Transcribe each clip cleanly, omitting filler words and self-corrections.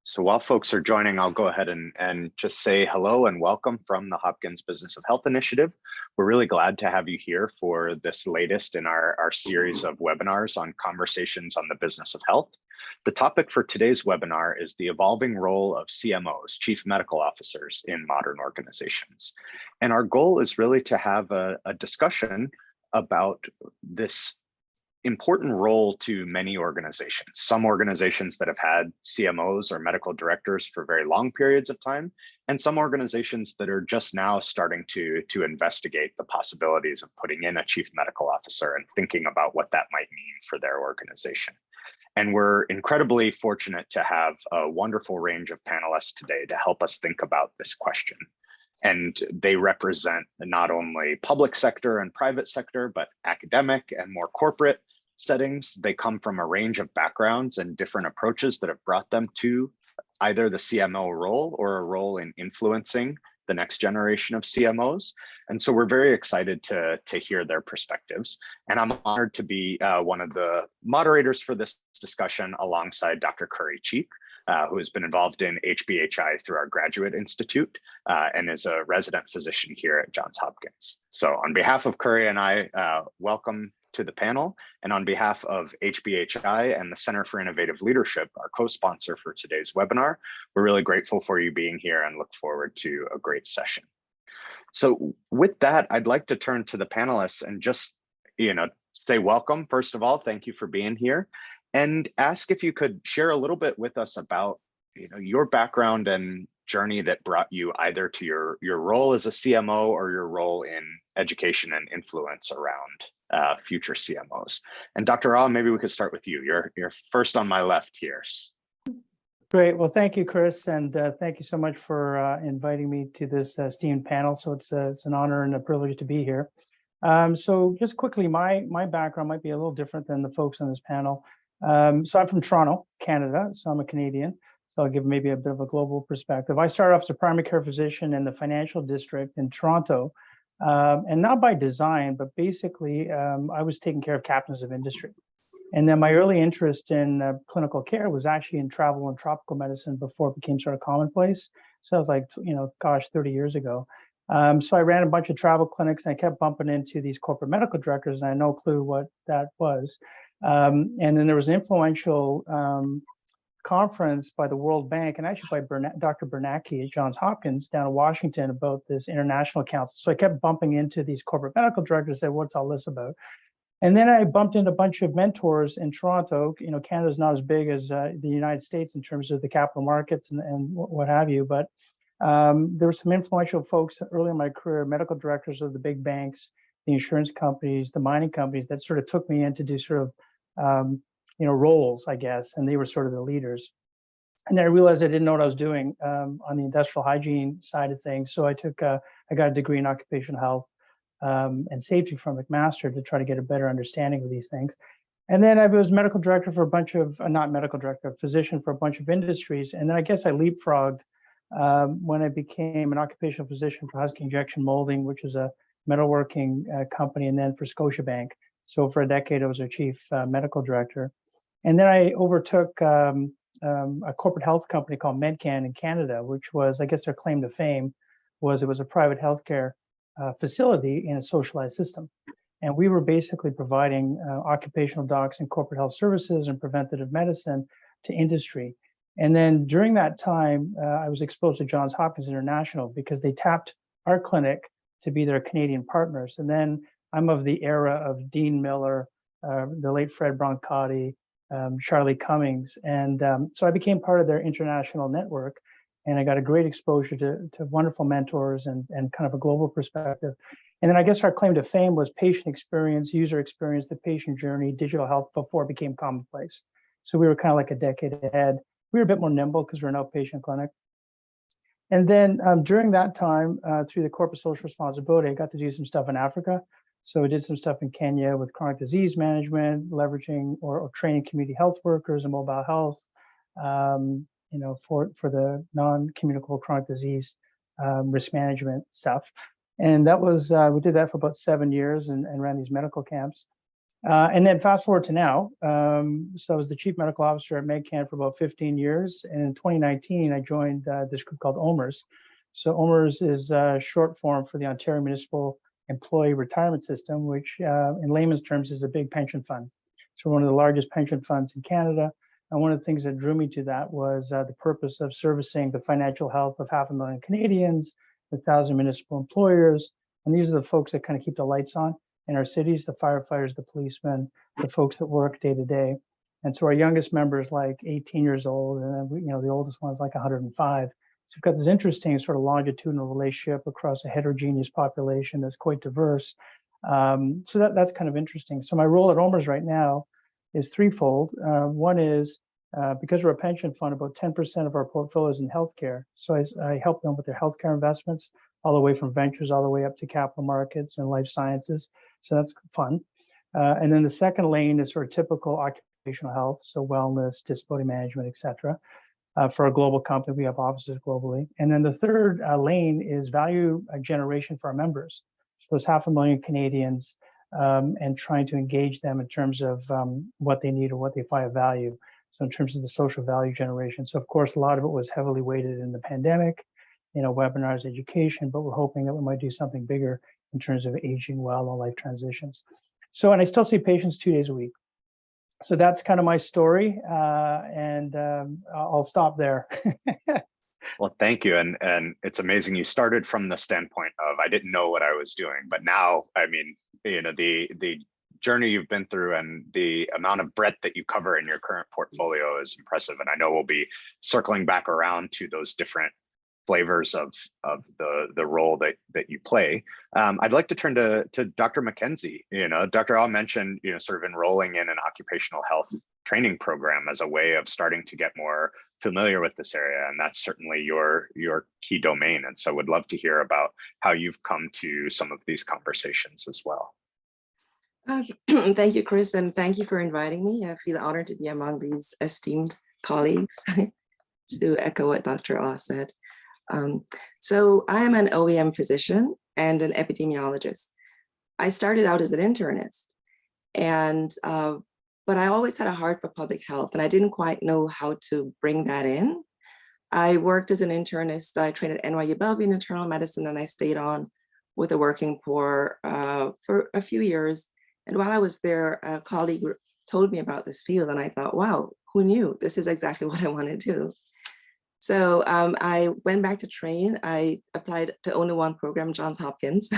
So while folks are joining, I'll go ahead and just say hello and welcome from the Hopkins Business of Health Initiative. We're really glad to have you here for this latest in our series of webinars on conversations on the business of health. The topic for today's webinar is the evolving role of CMOs, Chief Medical Officers, in modern organizations. And our goal is really to have a discussion about this important role to many organizations. Some organizations that have had CMOs or medical directors for very long periods of time, and some organizations that are just now starting to investigate the possibilities of putting in a chief medical officer and thinking about what that might mean for their organization. And we're incredibly fortunate to have a wonderful range of panelists today to help us think about this question. And they represent not only public sector and private sector, but academic and more corporate settings. They come from a range of backgrounds and different approaches that have brought them to either the CMO role or a role in influencing the next generation of CMOs. And so we're very excited to hear their perspectives. And I'm honored to be one of the moderators for this discussion alongside Dr. Cheek, who has been involved in HBHI through our Graduate Institute and is a resident physician here at Johns Hopkins. So on behalf of Curry and I, welcome to the panel. And on behalf of HBHI and the Center for Innovative Leadership, our co-sponsor for today's webinar, we're really grateful for you being here and look forward to a great session. So with that, I'd like to turn to the panelists and just, say welcome. First of all, thank you for being here, and ask if you could share a little bit with us about, your background and journey that brought you either to your role as a CMO or your role in education and influence around future CMOs. And Dr. Rhee, maybe we could start with you. You're first on my left here. Great. Well, thank you, Chris, and thank you so much for inviting me to this esteemed panel. So it's an honor and a privilege to be here. So just quickly, my background might be a little different than the folks on this panel. So I'm from Toronto, Canada, so I'm a Canadian. So I'll give maybe a bit of a global perspective. I started off as a primary care physician in the financial district in Toronto, and not by design, but basically I was taking care of captains of industry. And then my early interest in clinical care was actually in travel and tropical medicine before it became sort of commonplace. So I was like, 30 years ago. So I ran a bunch of travel clinics and I kept bumping into these corporate medical directors and I had no clue what that was. And then there was an influential conference by the World Bank and actually by Dr. Bernanke at Johns Hopkins down in Washington about this international council. So I kept bumping into these corporate medical directors and said, what's all this about? And then I bumped into a bunch of mentors in Toronto. Canada's not as big as the United States in terms of the capital markets and what have you, but there were some influential folks early in my career, medical directors of the big banks, the insurance companies, the mining companies that sort of took me in to do sort of roles, I guess, and they were sort of the leaders. And then I realized I didn't know what I was doing on the industrial hygiene side of things. So I got a degree in occupational health and safety from McMaster to try to get a better understanding of these things. And then I was medical director for a bunch of, not medical director, physician for a bunch of industries. And then I guess I leapfrogged when I became an occupational physician for Husky Injection Molding, which is a metalworking company, and then for Scotiabank. So for a decade, I was their chief medical director. And then I overtook a corporate health company called Medcan in Canada, which was, I guess their claim to fame was it was a private healthcare facility in a socialized system. And we were basically providing occupational docs and corporate health services and preventative medicine to industry. And then during that time, I was exposed to Johns Hopkins International because they tapped our clinic to be their Canadian partners. And then I'm of the era of Dean Miller, the late Fred Brancotti, Charlie Cummings. And so I became part of their international network and I got a great exposure to wonderful mentors and kind of a global perspective. And then I guess our claim to fame was patient experience, user experience, the patient journey, digital health before it became commonplace. So we were kind of like a decade ahead. We were a bit more nimble because we're an outpatient clinic. And then during that time, through the corporate social responsibility, I got to do some stuff in Africa. So we did some stuff in Kenya with chronic disease management, leveraging or training community health workers in mobile health, for the non-communicable chronic disease risk management stuff. And that was, we did that for about 7 years and ran these medical camps. And then fast forward to now. So I was the chief medical officer at MedCan for about 15 years. And in 2019, I joined this group called OMERS. So OMERS is short form for the Ontario Municipal Employee Retirement System, which in layman's terms is a big pension fund. So one of the largest pension funds in Canada. And one of the things that drew me to that was the purpose of servicing the financial health of 500,000 Canadians, 1,000 municipal employers. And these are the folks that kind of keep the lights on in our cities, the firefighters, the policemen, the folks that work day to day. And so our youngest member is like 18 years old, and we, the oldest one is like 105. So we've got this interesting sort of longitudinal relationship across a heterogeneous population that's quite diverse. So that's kind of interesting. So my role at OMERS right now is threefold. One is because we're a pension fund, about 10% of our portfolio is in healthcare. So I help them with their healthcare investments, all the way from ventures, all the way up to capital markets and life sciences. So that's fun. And then the second lane is sort of typical occupational health, so wellness, disability management, et cetera. For a global company, we have offices globally. And then the third lane is value generation for our members. So those 500,000 Canadians, and trying to engage them in terms of what they need or what they find of value. So in terms of the social value generation. So of course, a lot of it was heavily weighted in the pandemic, webinars, education, but we're hoping that we might do something bigger in terms of aging well and life transitions. So, and I still see patients 2 days a week. So that's kind of my story, and I'll stop there. Well, thank you. And it's amazing. You started from the standpoint of, I didn't know what I was doing, but now, I mean, the journey you've been through and the amount of breadth that you cover in your current portfolio is impressive. And I know we'll be circling back around to those different flavors of the role that you play. I'd like to turn to Dr. McKenzie. Dr. Al mentioned, sort of enrolling in an occupational health training program as a way of starting to get more familiar with this area. And that's certainly your key domain. And so would love to hear about how you've come to some of these conversations as well. Thank you, Chris, and thank you for inviting me. I feel honored to be among these esteemed colleagues, to echo what Dr. Al said. So I am an OEM physician and an epidemiologist. I started out as an internist, and but I always had a heart for public health, and I didn't quite know how to bring that in. I worked as an internist. I trained at NYU Bellevue in internal medicine, and I stayed on with the working poor for a few years. And while I was there, a colleague told me about this field, and I thought, wow, who knew? This is exactly what I want to do. So I went back to train. I applied to only one program, Johns Hopkins,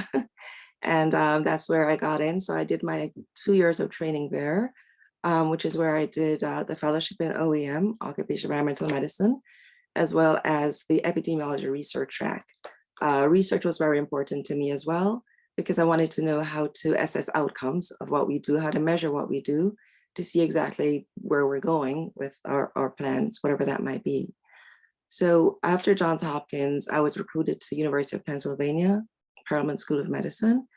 and that's where I got in. So I did my 2 years of training there, which is where I did the fellowship in OEM, occupational environmental medicine, as well as the epidemiology research track. Research was very important to me as well, because I wanted to know how to assess outcomes of what we do, how to measure what we do, to see exactly where we're going with our plans, whatever that might be. So after Johns Hopkins, I was recruited to University of Pennsylvania, Perelman School of Medicine,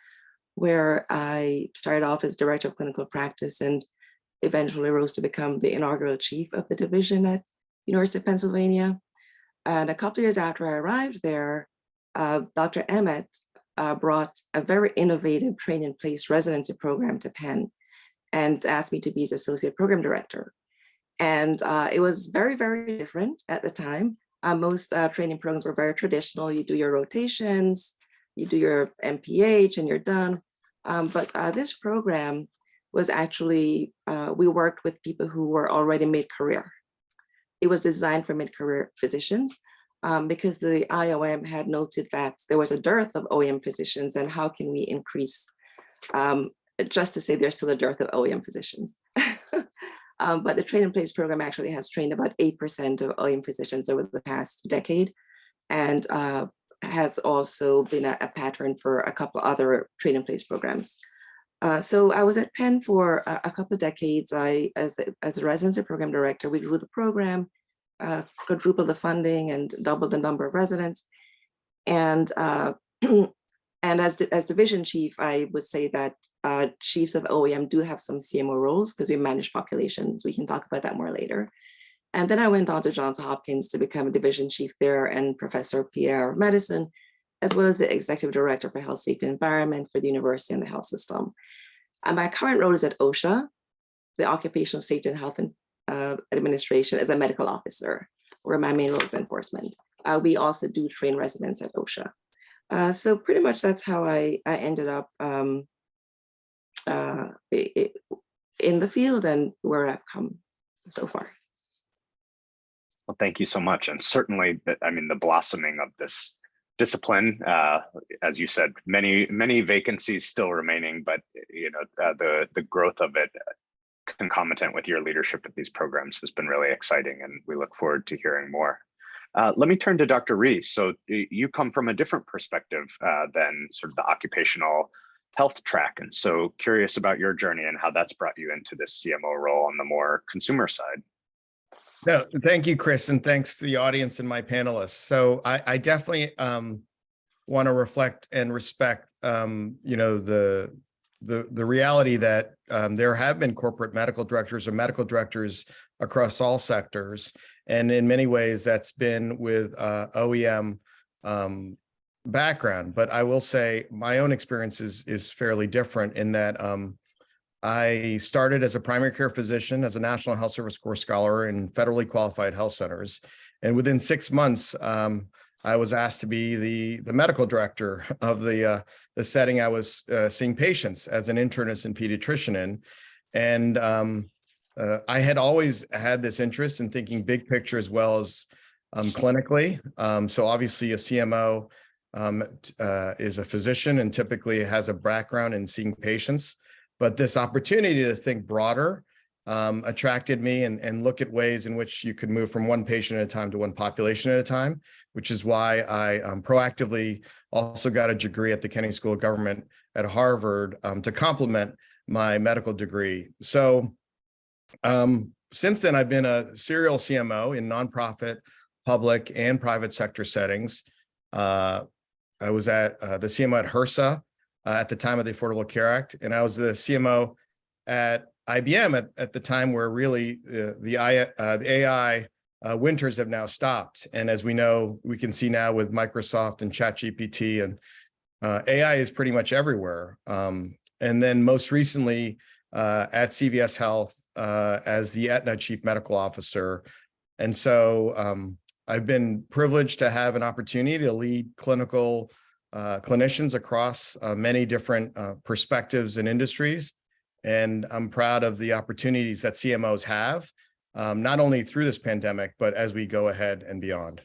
where I started off as director of clinical practice and eventually rose to become the inaugural chief of the division at University of Pennsylvania. And a couple of years after I arrived there, Dr. Emmett brought a very innovative train in place residency program to Penn and asked me to be his associate program director. And it was very, very different at the time. Most training programs were very traditional. You do your rotations, you do your MPH, and you're done. But this program was actually, we worked with people who were already mid-career. It was designed for mid-career physicians because the IOM had noted that there was a dearth of OEM physicians, and how can we increase, just to say there's still a dearth of OEM physicians. But the train in place program actually has trained about 8% of OEM physicians over the past decade, and has also been a pattern for a couple other train in place programs. So I was at Penn for a couple of decades. As a residency program director, we grew the program, quadrupled the funding, and doubled the number of residents. And and as division chief, I would say that chiefs of OEM do have some CMO roles because we manage populations. We can talk about that more later. And then I went on to Johns Hopkins to become a division chief there and professor PR of medicine, as well as the executive director for health, safety, and environment for the university and the health system. My current role is at OSHA, the Occupational Safety and Health Administration, as a medical officer, where my main role is enforcement. We also do train residents at OSHA. So pretty much that's how I ended up in the field and where I've come so far. Well, thank you so much. And certainly, I mean, the blossoming of this discipline, as you said, many vacancies still remaining, but you know, the growth of it concomitant with your leadership at these programs has been really exciting, and we look forward to hearing more. Let me turn to Dr. Rhee. So you come from a different perspective than sort of the occupational health track. And so curious about your journey and how that's brought you into this CMO role on the more consumer side. No, thank you, Chris, and thanks to the audience and my panelists. So I definitely want to reflect and respect, you know, the reality that there have been corporate medical directors or medical directors across all sectors. And in many ways, that's been with OEM background. But I will say my own experience is fairly different in that I started as a primary care physician, as a National Health Service Corps scholar in federally qualified health centers. And within 6 months, I was asked to be the medical director of the setting I was seeing patients as an internist and pediatrician in. And I had always had this interest in thinking big picture as well as clinically. So obviously a CMO is a physician and typically has a background in seeing patients. But this opportunity to think broader attracted me and look at ways in which you could move from one patient at a time to one population at a time, which is why I proactively also got a degree at the Kennedy School of Government at Harvard to complement my medical degree. So since then, I've been a serial CMO in nonprofit, public, and private sector settings. I was at the CMO at HRSA at the time of the Affordable Care Act, and I was the CMO at IBM at the time where really the AI winters have now stopped. And as we know, we can see now with Microsoft and ChatGPT, and AI is pretty much everywhere. And then most recently at CVS Health as the Aetna Chief Medical Officer. And so I've been privileged to have an opportunity to lead clinical clinicians across many different perspectives and industries. And I'm proud of the opportunities that CMOs have, not only through this pandemic, but as we go ahead and beyond.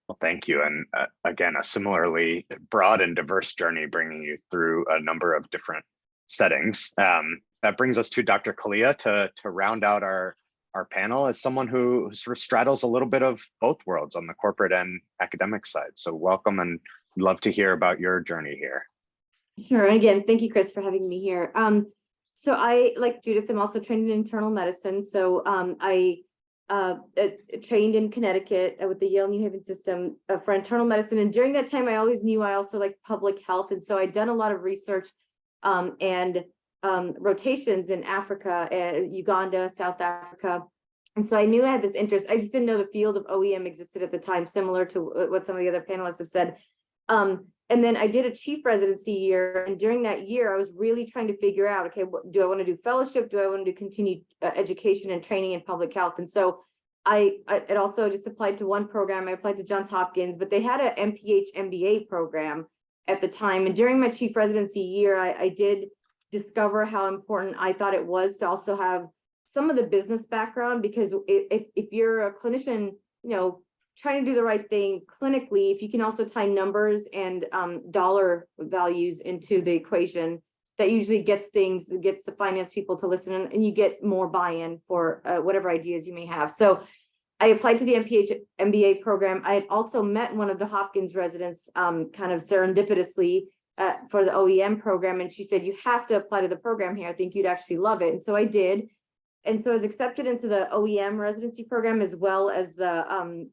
Well, thank you. And again, a similarly broad and diverse journey bringing you through a number of different settings. That brings us to Dr. Kalia to round out our panel as someone who sort of straddles a little bit of both worlds on the corporate and academic side. So welcome, and love to hear about your journey here. Sure. And again, thank you, Chris, for having me here. So I, like Judith, am also trained in internal medicine. So I trained in Connecticut with the Yale New Haven system for internal medicine. And during that time, I always knew I also liked public health. And so I'd done a lot of research and rotations in Africa, Uganda, South Africa. And so I knew I had this interest. I just didn't know the field of OEM existed at the time, similar to what some of the other panelists have said. And then I did a chief residency year. And during that year, I was really trying to figure out, okay, do I want to do fellowship? Do I want to do continued education and training in public health? And so I also just applied to one program. I applied to Johns Hopkins, but they had an MPH MBA program at the time. And during my chief residency year, I did discover how important I thought it was to also have some of the business background, because if you're a clinician, you know, trying to do the right thing clinically, if you can also tie numbers and dollar values into the equation, that usually gets the finance people to listen, and you get more buy-in for whatever ideas you may have. So I applied to the MPH MBA program. I had also met one of the Hopkins residents kind of serendipitously for the OEM program. And she said, you have to apply to the program here. I think you'd actually love it. And so I did. And so I was accepted into the OEM residency program as well as the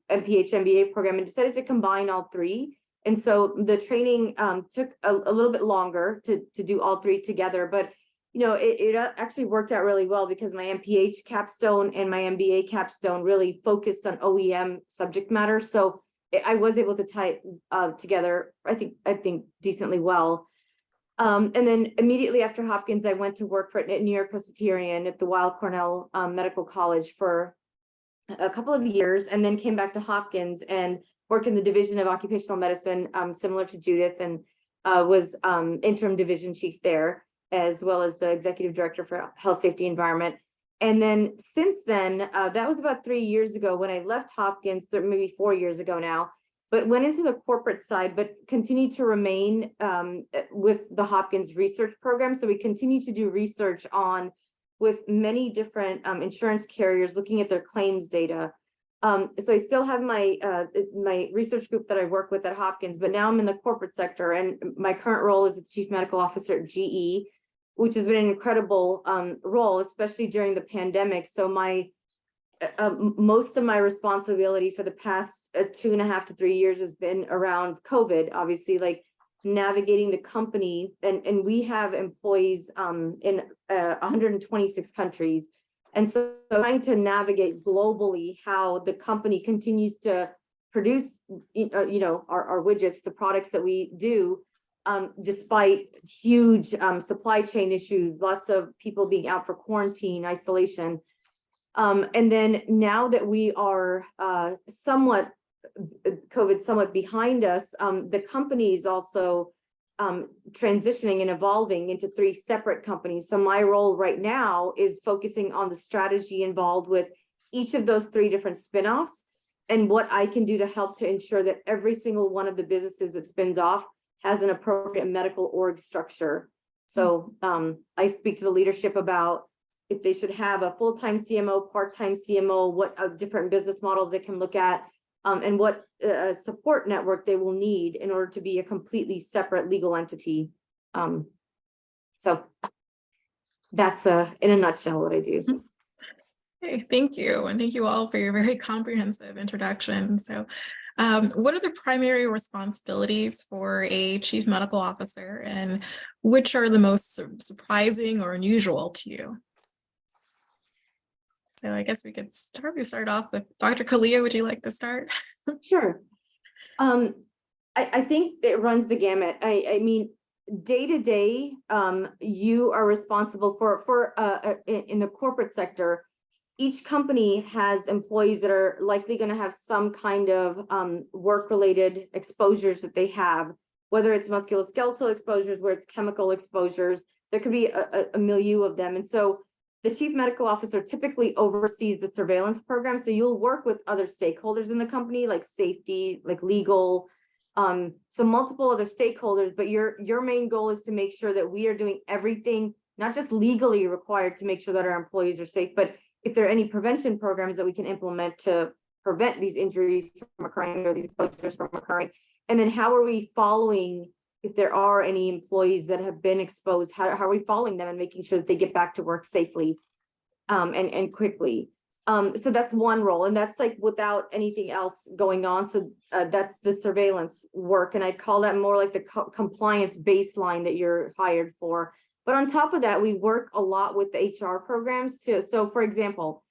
MPH MBA program, and decided to combine all three. And so the training took a little bit longer to do all three together, but you know, it actually worked out really well, because my MPH capstone and my MBA capstone really focused on OEM subject matter. So I was able to tie it together, I think decently well. And then immediately after Hopkins, I went to work for New York Presbyterian at the Weill Cornell Medical College for a couple of years, and then came back to Hopkins and worked in the division of occupational medicine, similar to Judith, and was interim division chief there, as well as the executive director for health, safety, environment. And then since then, that was about 3 years ago when I left Hopkins, maybe 4 years ago now, but went into the corporate side, but continued to remain with the Hopkins research program. So we continue to do research on with many different insurance carriers looking at their claims data. So I still have my my research group that I work with at Hopkins, but now I'm in the corporate sector, and my current role is the chief medical officer at GE, which has been an incredible role, especially during the pandemic. So my most of my responsibility for the past 2.5 to 3 years has been around COVID, obviously, like navigating the company, and we have employees in 126 countries, and so trying to navigate globally how the company continues to produce our widgets, the products that we do, despite huge supply chain issues, lots of people being out for quarantine, isolation. And then now that we are COVID somewhat behind us, the company is also transitioning and evolving into 3 separate companies. So my role right now is focusing on the strategy involved with each of those 3 different spinoffs, and what I can do to help to ensure that every single one of the businesses that spins off has an appropriate medical org structure. So I speak to the leadership about if they should have a full-time CMO, part-time CMO, what different business models they can look at, and what support network they will need in order to be a completely separate legal entity. So that's in a nutshell what I do. Okay, thank you. And thank you all for your very comprehensive introduction. So what are the primary responsibilities for a chief medical officer, and which are the most surprising or unusual to you? So I guess we could start off with Dr. Kalia. Would you like to start? Sure. I think it runs the gamut. I mean, day to day, you are responsible for in the corporate sector. Each company has employees that are likely going to have some kind of work-related exposures that they have, whether it's musculoskeletal exposures, where it's chemical exposures. There could be a milieu of them, and so the chief medical officer typically oversees the surveillance program. So you'll work with other stakeholders in the company, like safety, like legal, so multiple other stakeholders, but your main goal is to make sure that we are doing everything, not just legally required to make sure that our employees are safe, but if there are any prevention programs that we can implement to prevent these injuries from occurring or these exposures from occurring. And then how are we following, if there are any employees that have been exposed, how are we following them and making sure that they get back to work safely and quickly. So that's one role, and that's like without anything else going on. So that's the surveillance work, and I call that more like the compliance baseline that you're hired for. But on top of that, we work a lot with the HR programs too. So for example,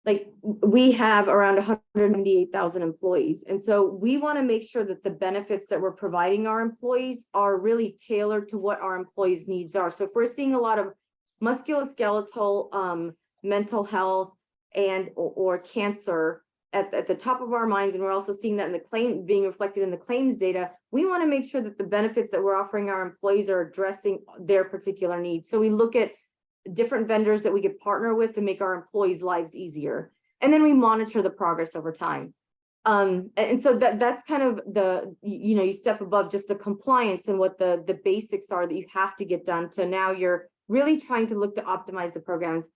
like we have around 198,000 employees. And so we want to make sure that the benefits that we're providing our employees are really tailored to what our employees' needs are. So if we're seeing a lot of musculoskeletal, mental health, and or cancer at the top of our minds, and we're also seeing that in the claim being reflected in the claims data, we want to make sure that the benefits that we're offering our employees are addressing their particular needs. So we look at different vendors that we could partner with to make our employees' lives easier. And then we monitor the progress over time. And so that's kind of the, you step above just the compliance and what the basics are that you have to get done to now you're really trying to look to optimize the programs.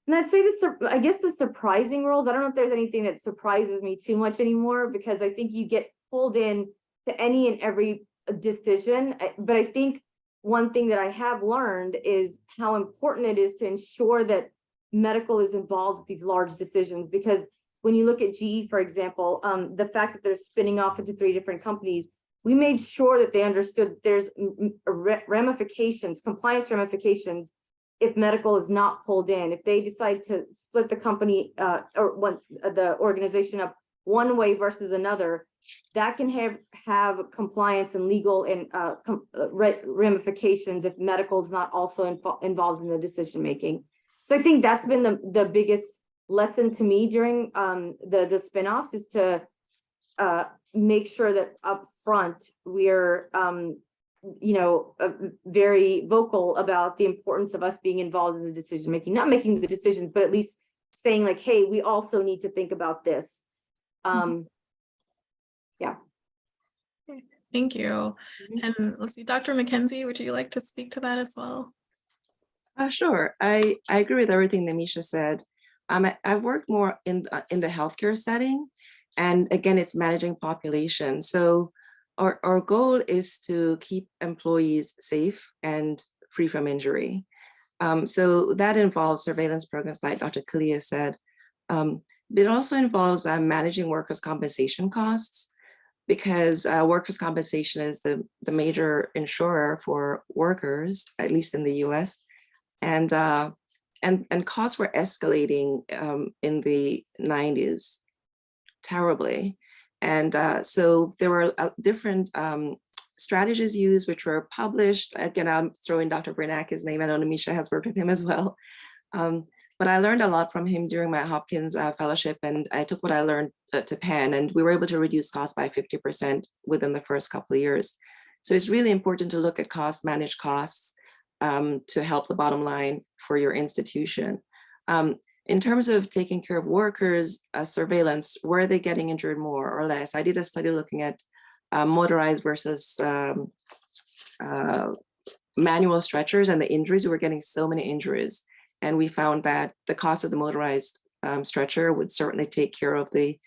And I'd say I guess the surprising roles, I don't know if there's anything that surprises me too much anymore, because I think you get pulled in to any and every decision. But I think one thing that I have learned is how important it is to ensure that medical is involved with these large decisions. Because when you look at GE, for example, the fact that they're spinning off into 3 different companies, we made sure that they understood that there's ramifications, compliance ramifications, if medical is not pulled in. If they decide to split the company the organization up one way versus another, that can have compliance and legal and ramifications if medical is not also involved in the decision making. So I think that's been the biggest lesson to me during the spinoffs, is to make sure that up front we're very vocal about the importance of us being involved in the decision making, not making the decisions, but at least saying like, hey, we also need to think about this. Yeah. Thank you. And let's see, Dr. McKenzie, would you like to speak to that as well? Sure. I agree with everything Nimisha said. I've worked more in the healthcare setting, and again, it's managing population. So our goal is to keep employees safe and free from injury. So that involves surveillance programs like Dr. Kalia said. It also involves managing workers' compensation costs, because workers' compensation is the major insurer for workers, at least in the US. And costs were escalating in the 90s terribly. And so there were different strategies used, which were published. Again, I'm throwing Dr. Bernanke's name. I know Nimisha has worked with him as well. But I learned a lot from him during my Hopkins fellowship, and I took what I learned to Penn, and we were able to reduce costs by 50% within the first couple of years. So it's really important to look at costs, manage costs, to help the bottom line for your institution. In terms of taking care of workers, surveillance, where are they getting injured more or less? I did a study looking at motorized versus manual stretchers, and the injuries. We were getting so many injuries. And we found that the cost of the motorized stretcher would certainly take care of the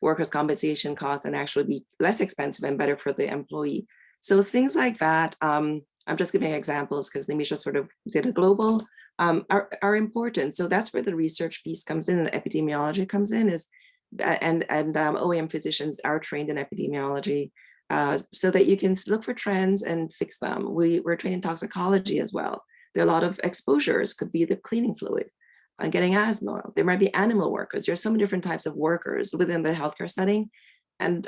workers' compensation costs and actually be less expensive and better for the employee. So things like that, I'm just giving examples because Nimisha sort of did a global, are important. So that's where the research piece comes in, and the epidemiology comes in, and OEM physicians are trained in epidemiology so that you can look for trends and fix them. We're trained in toxicology as well. There are a lot of exposures, could be the cleaning fluid, getting asthma. There might be animal workers. There's so many different types of workers within the healthcare setting, and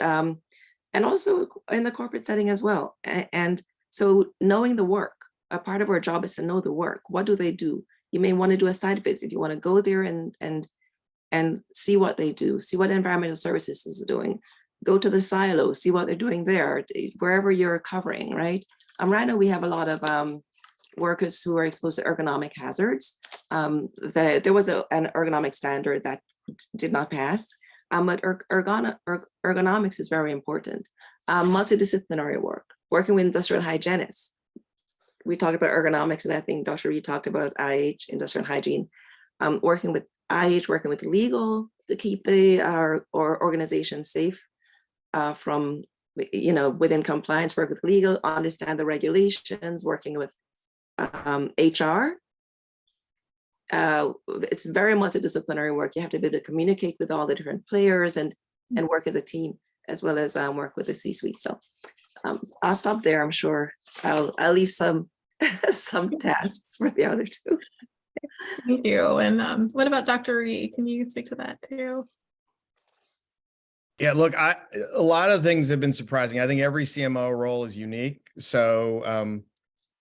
also in the corporate setting as well. And so knowing the work, a part of our job is to know the work. What do they do? You may want to do a site visit. You want to go there and see what they do, see what environmental services is doing. Go to the silo, see what they're doing there, wherever you're covering, right? Right now we have a lot of workers who are exposed to ergonomic hazards. There was an ergonomic standard that did not pass, but ergonomics is very important. Multidisciplinary work, working with industrial hygienists. We talked about ergonomics, and I think Dr. Rhee talked about IH, industrial hygiene. Working with IH, working with legal to keep our organization safe from, within compliance, work with legal, understand the regulations, working with HR. It's very multidisciplinary work. You have to be able to communicate with all the different players and work as a team, as well as work with the C-suite. So I'll stop there. I'm sure I'll leave some tasks for the other two. Thank you. And what about Dr. Rhee? Can you speak to that too? Yeah, look, a lot of things have been surprising. I think every CMO role is unique. So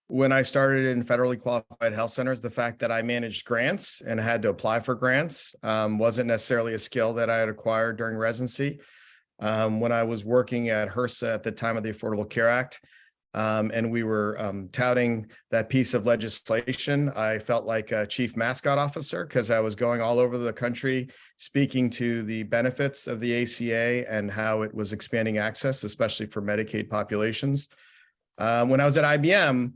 when I started in federally qualified health centers, the fact that I managed grants and had to apply for grants wasn't necessarily a skill that I had acquired during residency. When I was working at HRSA at the time of the Affordable Care Act, and we were touting that piece of legislation, I felt like a chief mascot officer because I was going all over the country speaking to the benefits of the ACA and how it was expanding access, especially for Medicaid populations. When I was at IBM,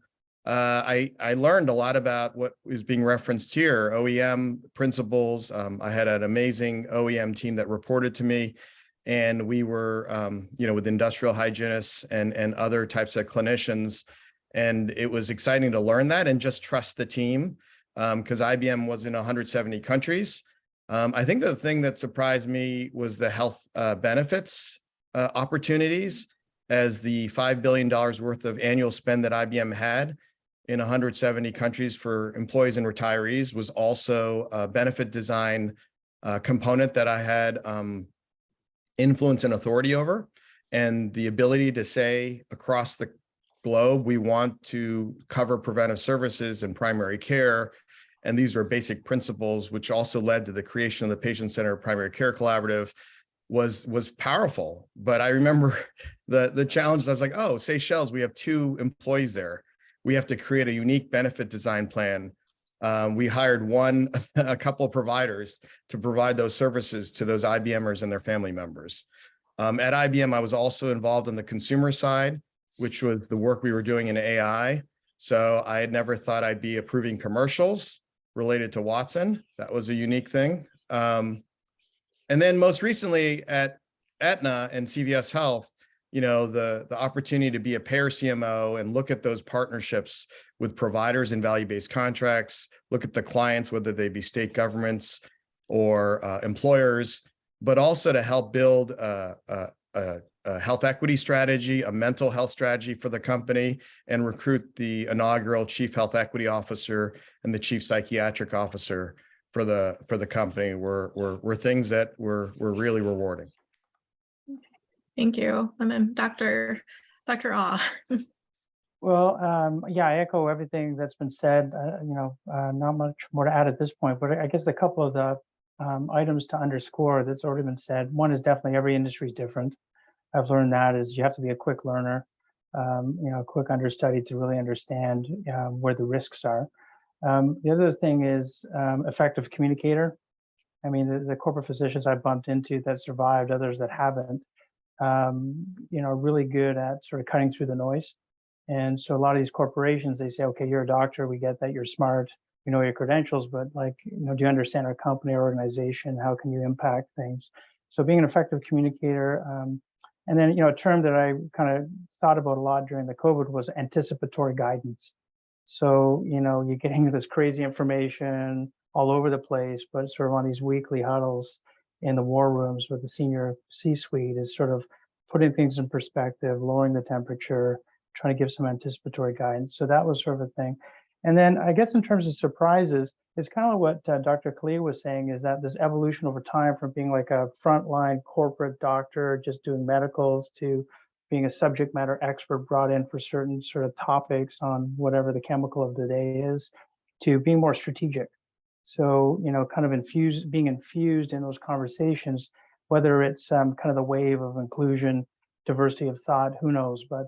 I learned a lot about what is being referenced here, OEM principles. I had an amazing OEM team that reported to me, and we were, with industrial hygienists and other types of clinicians. And it was exciting to learn that and just trust the team because IBM was in 170 countries. I think the thing that surprised me was the health benefits opportunities, as the $5 billion worth of annual spend that IBM had in 170 countries for employees and retirees was also a benefit design component that I had influence and authority over, and the ability to say across the globe, we want to cover preventive services and primary care. And these are basic principles, which also led to the creation of the Patient-Centered Primary Care Collaborative, was powerful. But I remember the challenge. I was like, oh, Seychelles, we have 2 employees there. We have to create a unique benefit design plan. We hired a couple of providers to provide those services to those IBMers and their family members. At IBM, I was also involved in the consumer side, which was the work we were doing in AI. So I had never thought I'd be approving commercials related to Watson. That was a unique thing. And then most recently at Aetna and CVS Health, you know, the opportunity to be a payer CMO and look at those partnerships with providers in value-based contracts, look at the clients, whether they be state governments or employers, but also to help build a health equity strategy, a mental health strategy for the company, and recruit the inaugural chief health equity officer and the chief psychiatric officer for the company were things that were really rewarding. Thank you. And then Dr. Ah. Well, yeah, I echo everything that's been said. Not much more to add at this point, but I guess a couple of the items to underscore that's already been said. One is definitely every industry is different. I've learned that is you have to be a quick learner, a quick understudy to really understand where the risks are. The other thing is effective communicator. I mean, the corporate physicians I've bumped into that survived, others that haven't, really good at sort of cutting through the noise. And so a lot of these corporations, they say, okay, you're a doctor, we get that, you're smart, we know your credentials, but do you understand our company or organization? How can you impact things? So being an effective communicator, and then, a term that I kind of thought about a lot during the COVID was anticipatory guidance. So, you're getting this crazy information all over the place, but sort of on these weekly huddles in the war rooms with the senior C-suite is sort of putting things in perspective, lowering the temperature, trying to give some anticipatory guidance. So that was sort of a thing. And then I guess in terms of surprises, it's kind of what Dr. Kalia was saying, is that this evolution over time from being like a frontline corporate doctor, just doing medicals, to being a subject matter expert brought in for certain sort of topics on whatever the chemical of the day is, to being more strategic. So, kind of being infused in those conversations, whether it's kind of the wave of inclusion, diversity of thought, who knows, but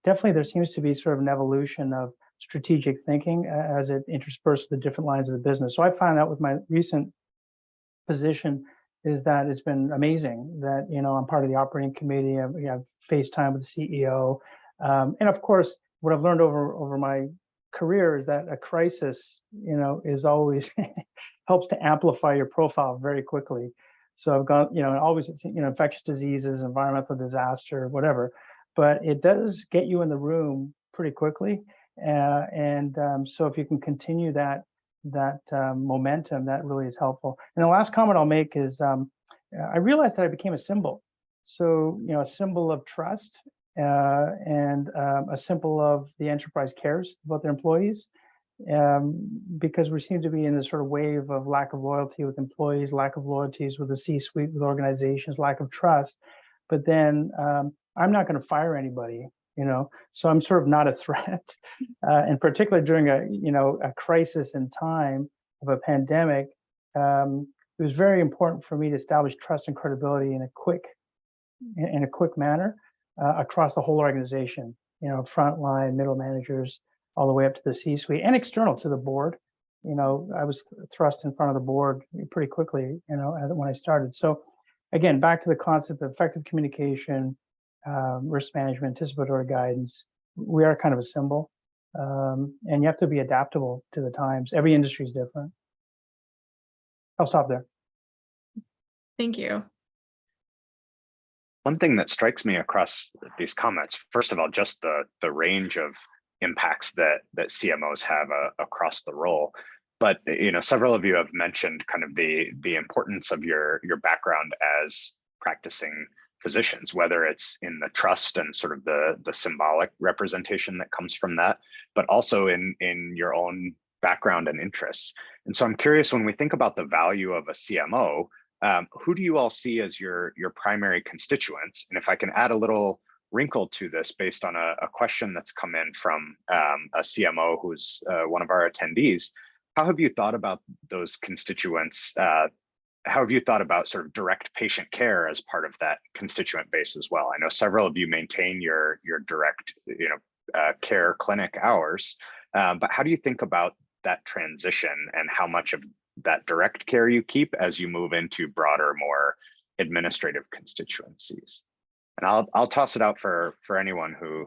definitely there seems to be sort of an evolution of strategic thinking as it intersperses the different lines of the business. So I found out with my recent position is that it's been amazing that, I'm part of the operating committee. We have FaceTime with the CEO. And of course, what I've learned over my career is that a crisis, is always helps to amplify your profile very quickly. So I've got, always, infectious diseases, environmental disaster, whatever, but it does get you in the room pretty quickly. So if you can continue that momentum, that really is helpful. And the last comment I'll make is I realized that I became a symbol. So, a symbol of trust and a symbol of the enterprise cares about their employees, because we seem to be in this sort of wave of lack of loyalty with employees, lack of loyalties with the C-suite, with organizations, lack of trust. But then I'm not going to fire anybody. So I'm sort of not a threat, and particularly during a crisis in time of a pandemic, it was very important for me to establish trust and credibility in a quick manner across the whole organization. Frontline, middle managers, all the way up to the C-suite and external to the board. I was thrust in front of the board pretty quickly, when I started. So again, back to the concept of effective communication, risk management, anticipatory guidance. We are kind of a symbol, and you have to be adaptable to the times. Every industry is different. I'll stop there. Thank you. One thing that strikes me across these comments, first of all, just the range of impacts that CMOs have across the role. But several of you have mentioned kind of the importance of your background as practicing physicians, whether it's in the trust and sort of the symbolic representation that comes from that, but also in your own background and interests. And so I'm curious, when we think about the value of a CMO, who do you all see as your primary constituents? And if I can add a little wrinkle to this based on a question that's come in from a CMO who's one of our attendees, how have you thought about those constituents? How have you thought about sort of direct patient care as part of that constituent base as well? I know several of you maintain your direct care clinic hours, but how do you think about that transition and how much of that direct care you keep as you move into broader, more administrative constituencies? And I'll toss it out for anyone who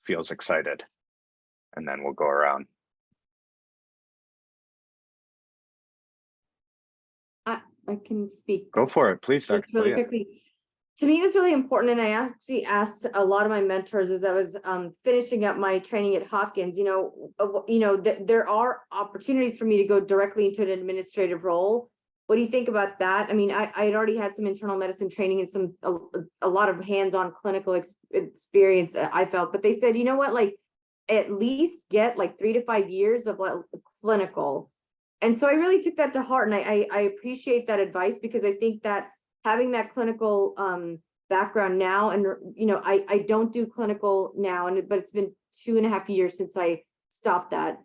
feels excited, and then we'll go around. I can speak. Go for it, please. Just really quickly. To me, it was really important, and I actually asked a lot of my mentors as I was finishing up my training at Hopkins. There are opportunities for me to go directly into an administrative role. What do you think about that? I mean, I had already had some internal medicine training and a lot of hands-on clinical experience, I felt, but they said, you know what, like at least get like 3 to 5 years of clinical. And so I really took that to heart, and I appreciate that advice, because I think that having that clinical background now, and I don't do clinical now, but it's been 2.5 years since I stopped that.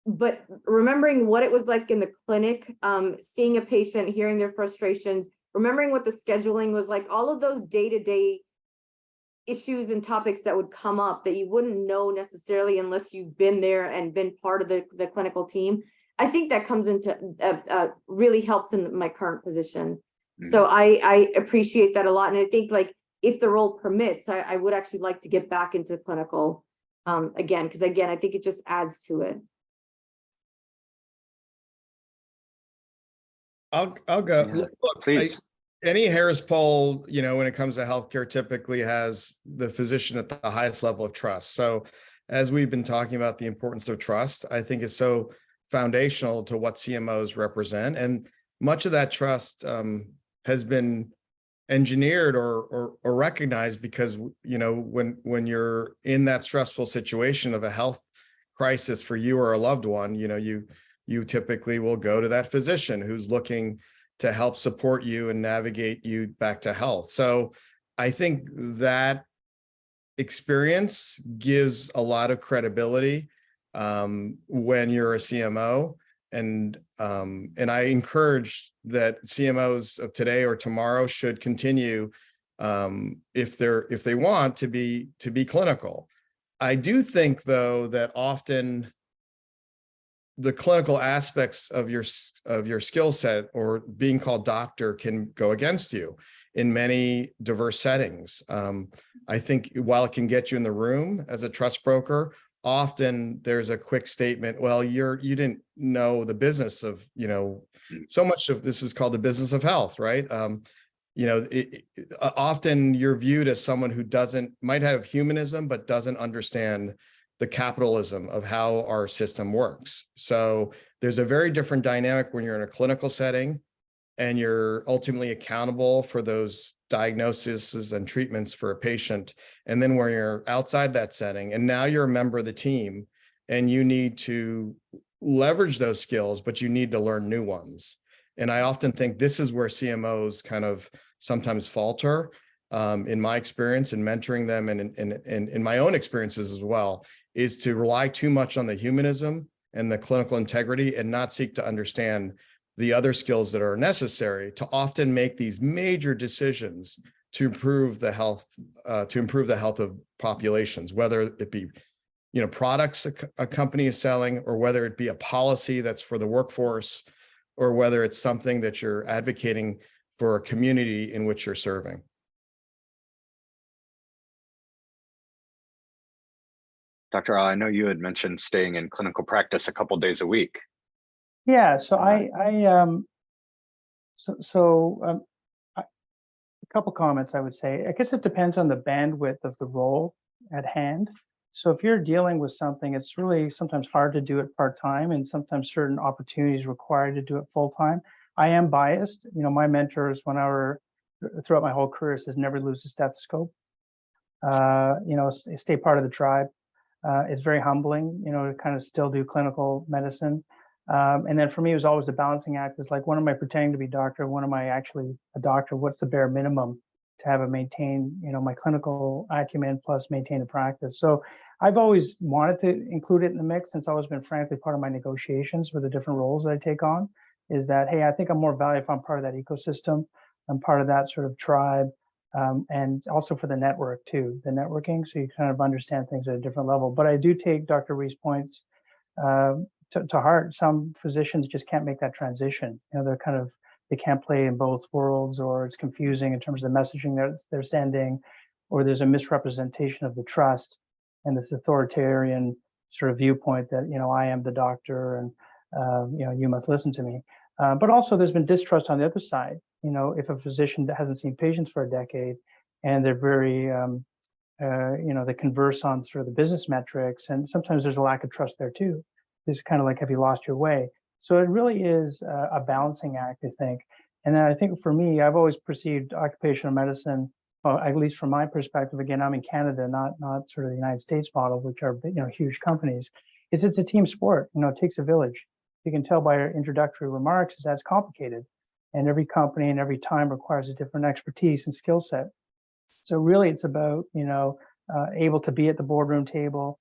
But remembering what it was like in the clinic, seeing a patient, hearing their frustrations, remembering what the scheduling was like, all of those day-to-day issues and topics that would come up that you wouldn't know necessarily unless you've been there and been part of the clinical team. I think that comes into really helps in my current position. So I appreciate that a lot. And I think, like, if the role permits, I would actually like to get back into clinical again, because again, I think it just adds to it. I'll go. Yeah, Look, please. Any Harris poll, when it comes to healthcare, typically has the physician at the highest level of trust. So as we've been talking about the importance of trust, I think is so foundational to what CMOs represent. And much of that trust has been engineered or recognized because, when you're in that stressful situation of a health crisis for you or a loved one, you typically will go to that physician who's looking to help support you and navigate you back to health. So I think that experience gives a lot of credibility when you're a CMO. And I encourage that CMOs of today or tomorrow should continue if they want to be clinical. I do think, though, that often the clinical aspects of your skill set or being called doctor can go against you in many diverse settings. I think while it can get you in the room as a trust broker, often there's a quick statement, well, you didn't know the business of, so much of this is called the business of health, right? Often you're viewed as someone who might have humanism, but doesn't understand the capitalism of how our system works. So there's a very different dynamic when you're in a clinical setting and you're ultimately accountable for those diagnoses and treatments for a patient. And then when you're outside that setting and now you're a member of the team and you need to leverage those skills, but you need to learn new ones. And I often think this is where CMOs kind of sometimes falter in my experience in mentoring them and in my own experiences as well, is to rely too much on the humanism and the clinical integrity and not seek to understand the other skills that are necessary to often make these major decisions to improve the health of populations, whether it be products a company is selling, or whether it be a policy that's for the workforce, or whether it's something that you're advocating for a community in which you're serving. Dr. I know you had mentioned staying in clinical practice a couple days a week. Yeah, so a couple comments I would say. I guess it depends on the bandwidth of the role at hand. So if you're dealing with something, it's really sometimes hard to do it part-time, and sometimes certain opportunities require to do it full-time. I am biased. My mentors throughout my whole career says never lose a stethoscope. Stay part of the tribe. It's very humbling, to kind of still do clinical medicine. And then for me, it was always the balancing act. It's like, when am I pretending to be doctor? When am I actually a doctor? What's the bare minimum to have a maintain, my clinical acumen plus maintain a practice? So I've always wanted to include it in the mix. And it's always been, frankly, part of my negotiations for the different roles that I take on, is that, hey, I think I'm more valuable if I'm part of that ecosystem. I'm part of that sort of tribe. And also for the network too, the networking. So you kind of understand things at a different level. But I do take Dr. Rhee's points to heart. Some physicians just can't make that transition. They can't play in both worlds, or it's confusing in terms of the messaging they're sending, or there's a misrepresentation of the trust and this authoritarian sort of viewpoint that, I am the doctor and, you must listen to me. But also there's been distrust on the other side. If a physician that hasn't seen patients for a decade and they're very, they converse on sort of the business metrics, and sometimes there's a lack of trust there too. It's kind of like, have you lost your way? So it really is a balancing act, I think. And then I think for me, I've always perceived occupational medicine, well, at least from my perspective, again, I'm in Canada, not sort of the United States model, which are, huge companies. It's a team sport. It takes a village. You can tell by our introductory remarks is that's complicated. And every company and every time requires a different expertise and skill set. So really it's about, able to be at the boardroom table,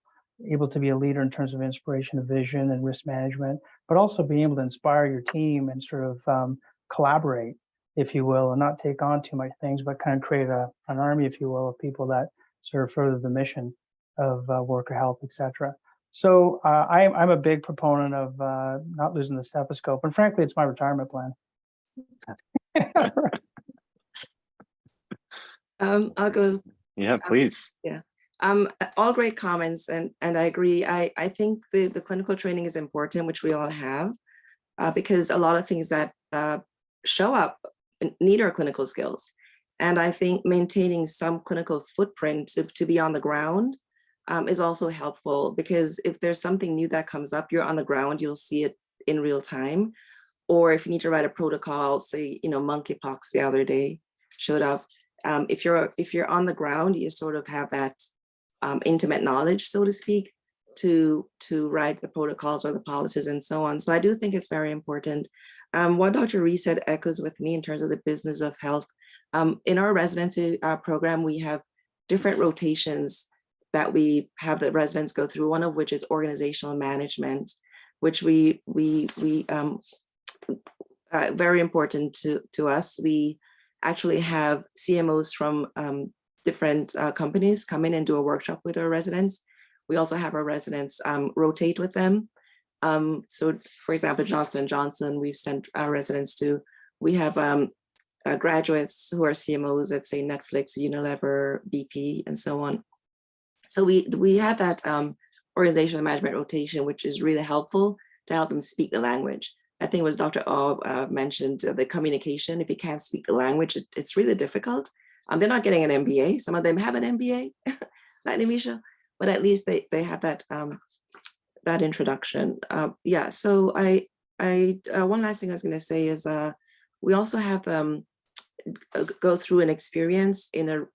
able to be a leader in terms of inspiration of vision and risk management, but also being able to inspire your team and sort of collaborate, if you will, and not take on too much things, but kind of create an army, if you will, of people that sort of further the mission of worker health, et cetera. So I'm a big proponent of not losing the stethoscope. And frankly, it's my retirement plan. I'll go. Yeah, please. All great comments, and I agree. I think the clinical training is important, which we all have, because a lot of things that show up need our clinical skills. And I think maintaining some clinical footprint to be on the ground is also helpful, because if there's something new that comes up, you're on the ground, you'll see it in real time. Or if you need to write a protocol, say, monkeypox the other day showed up. If you're on the ground, you sort of have that intimate knowledge, so to speak, to write the protocols or the policies and so on. So I do think it's very important. What Dr. Rhee said echoes with me in terms of the business of health. In our residency program, we have different rotations that we have the residents go through, one of which is organizational management, which we very important to us. We actually have CMOs from different companies come in and do a workshop with our residents. We also have our residents rotate with them. So for example, Johnson & Johnson, we've sent our residents to. We have graduates who are CMOs at, say, Netflix, Unilever, BP, and so on. So we have that organizational management rotation, which is really helpful to help them speak the language. I think it was Dr. O mentioned the communication. If you can't speak the language, it's really difficult. They're not getting an MBA. Some of them have an MBA, like Nimisha, but at least they have that that introduction. Yeah. So I one last thing I was going to say is we also have go through an experience in a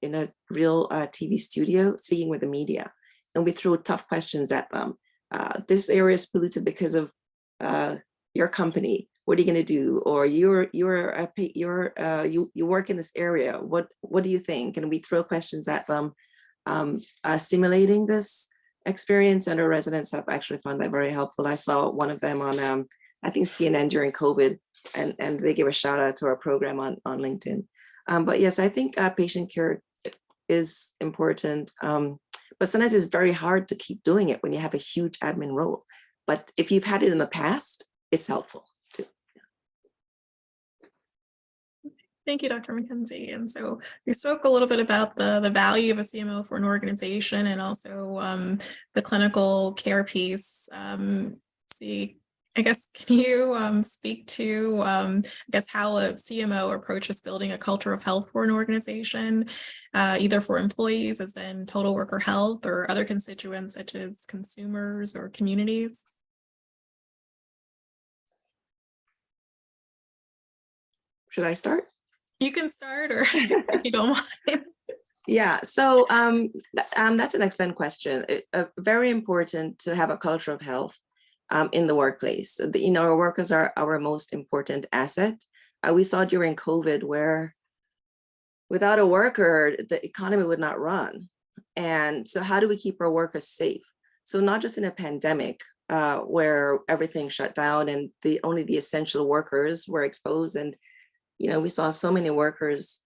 real TV studio speaking with the media, and we throw tough questions at them. This area is polluted because of your company. What are you going to do? Or you work in this area. What do you think? And we throw questions at them, simulating this experience, and our residents have actually found that very helpful. I saw one of them on I think CNN during COVID, and they gave a shout out to our program on LinkedIn. But yes, I think patient care is important, but sometimes it's very hard to keep doing it when you have a huge admin role. But if you've had it in the past, it's helpful too. Thank you, Dr. McKenzie. And so we spoke a little bit about the value of a CMO for an organization, and also the clinical care piece. I guess, can you speak to, I guess, how a CMO approaches building a culture of health for an organization, either for employees, as in total worker health, or other constituents such as consumers or communities? Should I start? You can start, or if you don't mind. Yeah, so that's an excellent question. Very important to have a culture of health. in the workplace. Our workers are our most important asset. We saw during COVID where without a worker, the economy would not run. And so how do we keep our workers safe? So not just in a pandemic where everything shut down and only the essential workers were exposed. And, we saw so many workers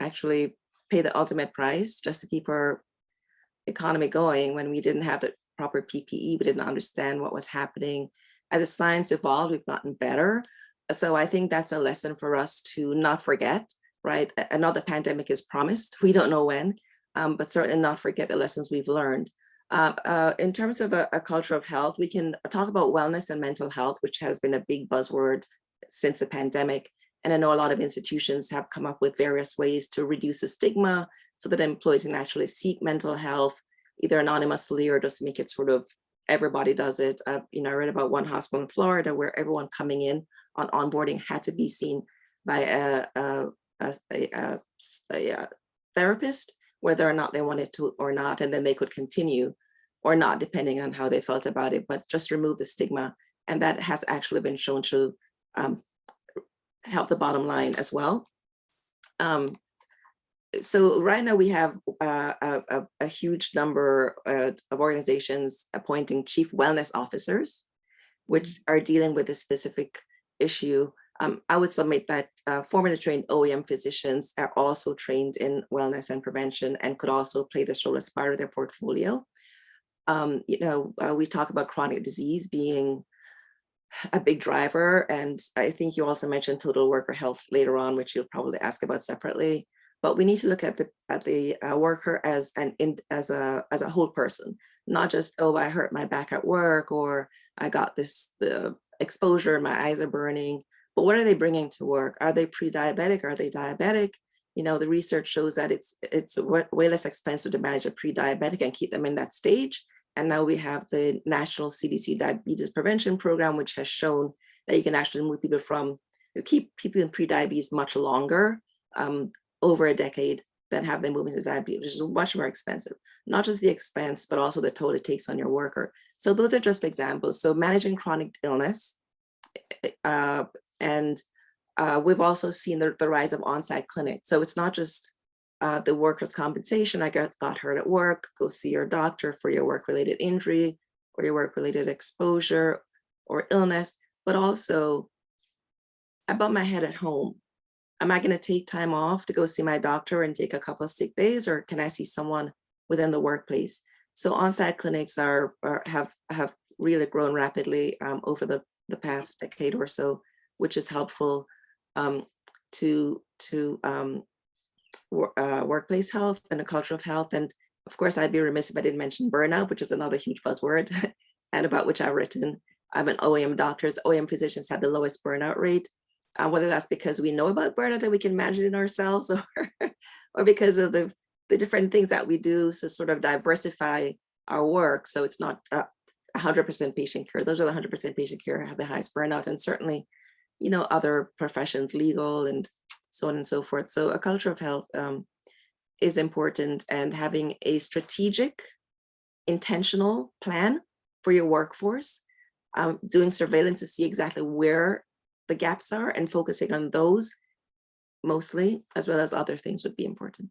actually pay the ultimate price just to keep our economy going when we didn't have the proper PPE, we didn't understand what was happening. As the science evolved, we've gotten better. So I think that's a lesson for us to not forget, right? Another pandemic is promised. We don't know when, but certainly not forget the lessons we've learned. In terms of a culture of health, we can talk about wellness and mental health, which has been a big buzzword since the pandemic. And I know a lot of institutions have come up with various ways to reduce the stigma so that employees can actually seek mental health, either anonymously or just make it sort of everybody does it. I read about one hospital in Florida where everyone coming in on onboarding had to be seen by a therapist, whether or not they wanted to or not, and then they could continue or not, depending on how they felt about it, but just remove the stigma. And that has actually been shown to help the bottom line as well. So right now we have a huge number of organizations appointing chief wellness officers, which are dealing with a specific issue. I would submit that formerly trained OEM physicians are also trained in wellness and prevention and could also play this role as part of their portfolio. We talk about chronic disease being a big driver, and I think you also mentioned total worker health later on, which you'll probably ask about separately. But we need to look at the worker as a whole person, not just, oh, I hurt my back at work, or I got the exposure, my eyes are burning. But what are they bringing to work? Are they pre-diabetic? Are they diabetic? The research shows that it's way less expensive to manage a pre-diabetic and keep them in that stage. And now we have the National CDC Diabetes Prevention Program, which has shown that you can actually move people keep people in pre-diabetes much longer, over a decade, than have them move into diabetes, which is much more expensive. Not just the expense, but also the toll it takes on your worker. So those are just examples. So managing chronic illness, and we've also seen the rise of on-site clinics. So it's not just the workers' compensation, I got hurt at work, go see your doctor for your work-related injury or your work-related exposure or illness, but also I bumped my head at home. Am I going to take time off to go see my doctor and take a couple of sick days, or can I see someone within the workplace? So on-site clinics have really grown rapidly over the past decade or so, which is helpful to workplace health and a culture of health. And of course, I'd be remiss if I didn't mention burnout, which is another huge buzzword and about which I've written. I'm an OEM doctors. OEM physicians have the lowest burnout rate. Whether that's because we know about burnout and we can manage it ourselves, or because of the different things that we do to sort of diversify our work. So it's not 100% patient care. Those are the 100% patient care have the highest burnout, and certainly, other professions, legal and so on and so forth. So a culture of health is important, and having a strategic, intentional plan for your workforce, doing surveillance to see exactly where the gaps are and focusing on those mostly, as well as other things, would be important.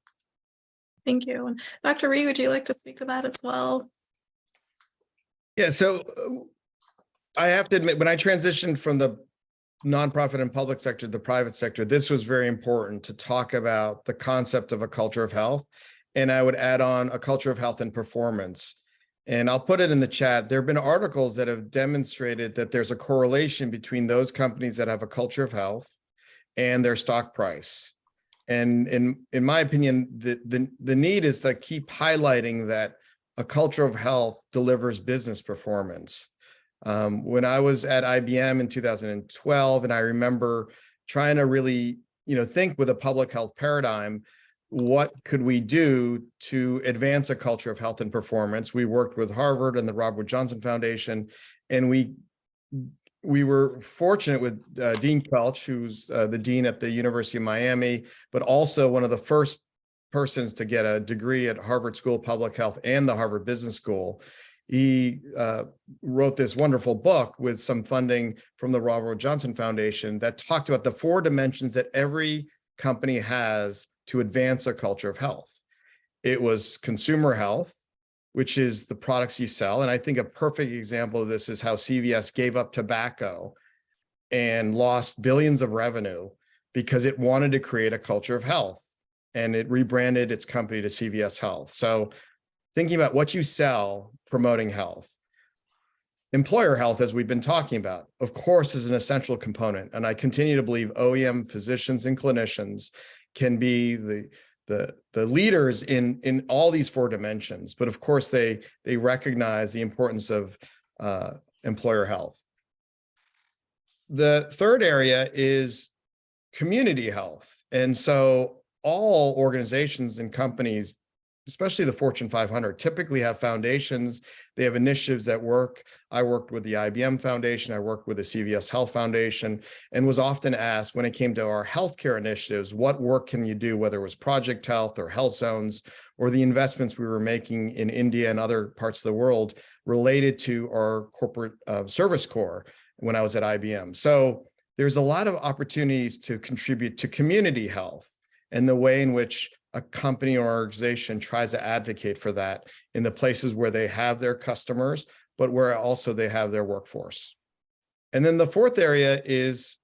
Thank you. And Dr. Rhee, would you like to speak to that as well? Yeah, so I have to admit, when I transitioned from the nonprofit and public sector to the private sector, this was very important to talk about the concept of a culture of health. And I would add on a culture of health and performance. And I'll put it in the chat. There have been articles that have demonstrated that there's a correlation between those companies that have a culture of health and their stock price. And in my opinion, the need is to keep highlighting that a culture of health delivers business performance. When I was at IBM in 2012, and I remember trying to really, think with a public health paradigm, what could we do to advance a culture of health and performance? We worked with Harvard and the Robert Wood Johnson Foundation, and we were fortunate with Dean Quelch, who's the dean at the University of Miami, but also one of the first persons to get a degree at Harvard School of Public Health and the Harvard Business School. he wrote this wonderful book with some funding from the Robert Johnson Foundation that talked about the 4 dimensions that every company has to advance a culture of health. It was consumer health, which is the products you sell. And I think a perfect example of this is how CVS gave up tobacco and lost billions of revenue because it wanted to create a culture of health, and it rebranded its company to CVS Health. So thinking about what you sell, promoting health. Employer health, as we've been talking about, of course, is an essential component. And I continue to believe OEM physicians and clinicians can be the leaders in all these 4 dimensions. But of course, they recognize the importance of employer health. The third area is community health. And so all organizations and companies, especially the Fortune 500, typically have foundations. They have initiatives that work. I worked with the IBM Foundation. I worked with the CVS Health Foundation, and was often asked when it came to our healthcare initiatives, what work can you do, whether it was Project Health or Health Zones, or the investments we were making in India and other parts of the world related to our corporate service corps when I was at IBM. So there's a lot of opportunities to contribute to community health and the way in which a company or organization tries to advocate for that in the places where they have their customers, but where also they have their workforce. And then the fourth area is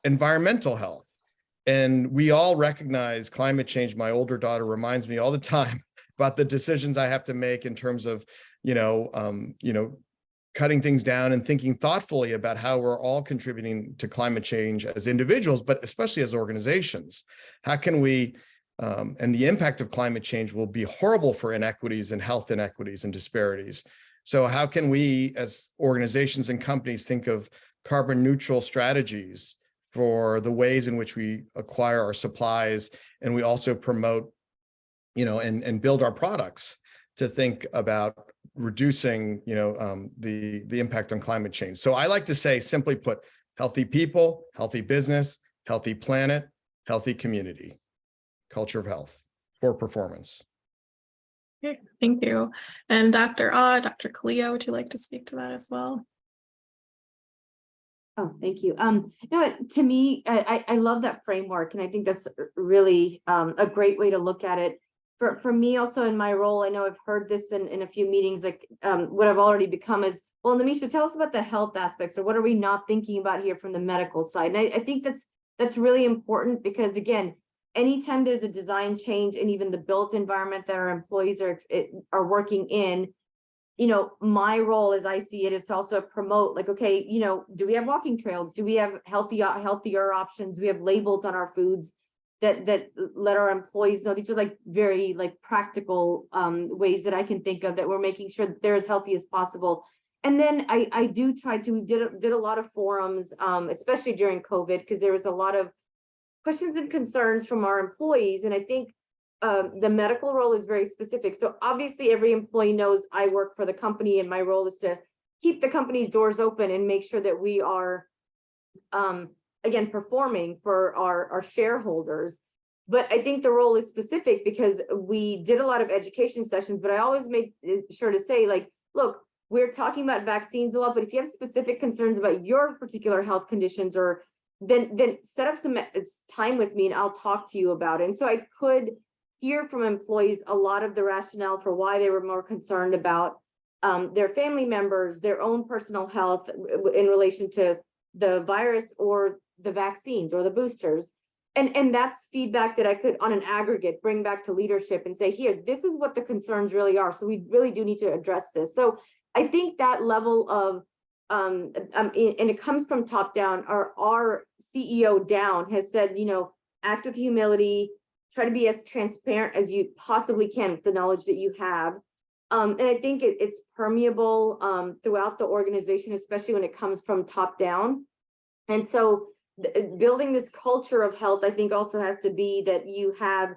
environmental health. And we all recognize climate change. My older daughter reminds me all the time about the decisions I have to make in terms of, cutting things down and thinking thoughtfully about how we're all contributing to climate change as individuals, but especially as organizations. How can we, and the impact of climate change will be horrible for inequities and health inequities and disparities. So how can we as organizations and companies think of carbon neutral strategies for the ways in which we acquire our supplies, and we also promote, and build our products to think about reducing, the impact on climate change. So I like to say, simply put, healthy people, healthy business, healthy planet, healthy community, culture of health for performance. Okay, thank you. And Dr. Dr. Kalia, would you like to speak to that as well? Oh, thank you. To me, I love that framework, and I think that's really a great way to look at it. For me, also in my role, I know I've heard this in a few meetings, like what I've already become is, well, Nimisha, tell us about the health aspects, or what are we not thinking about here from the medical side? And I think that's really important, because again, anytime there's a design change, and even the built environment that our employees are working in, my role, as I see it, is to also promote, like, okay, do we have walking trails? Do we have healthier options? Do we have labels on our foods that let our employees know? These are like very practical ways that I can think of that we're making sure that they're as healthy as possible. And then I do try to, we did a lot of forums, especially during COVID, because there was a lot of questions and concerns from our employees. And I think the medical role is very specific. So obviously every employee knows I work for the company, and my role is to keep the company's doors open and make sure that we are again, performing for our shareholders. But I think the role is specific because we did a lot of education sessions, but I always make sure to say, like, look, we're talking about vaccines a lot, but if you have specific concerns about your particular health conditions, or then set up some time with me and I'll talk to you about it. And so I could hear from employees a lot of the rationale for why they were more concerned about their family members, their own personal health in relation to the virus or the vaccines or the boosters. And that's feedback that I could, on an aggregate, bring back to leadership and say, here, this is what the concerns really are. So we really do need to address this. So I think that level of, and it comes from top down, our CEO down has said, act with humility, try to be as transparent as you possibly can with the knowledge that you have. And I think it's permeable throughout the organization, especially when it comes from top down. And so building this culture of health, I think, also has to be that you have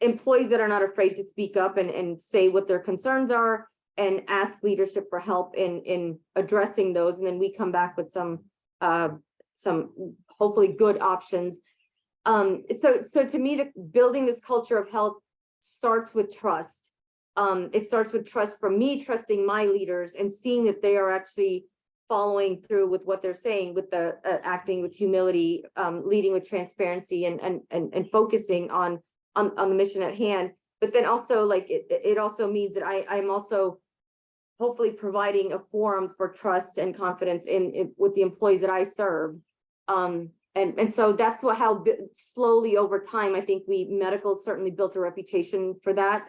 employees that are not afraid to speak up and say what their concerns are and ask leadership for help in addressing those. And then we come back with some hopefully good options. So to me, building this culture of health starts with trust. it starts with trust from me, trusting my leaders and seeing that they are actually following through with what they're saying, with the acting with humility, leading with transparency, and focusing on the mission at hand. But then also, like, it also means that I'm also hopefully providing a forum for trust and confidence in with the employees that I serve. And so that's how slowly over time, I think medical certainly built a reputation for that.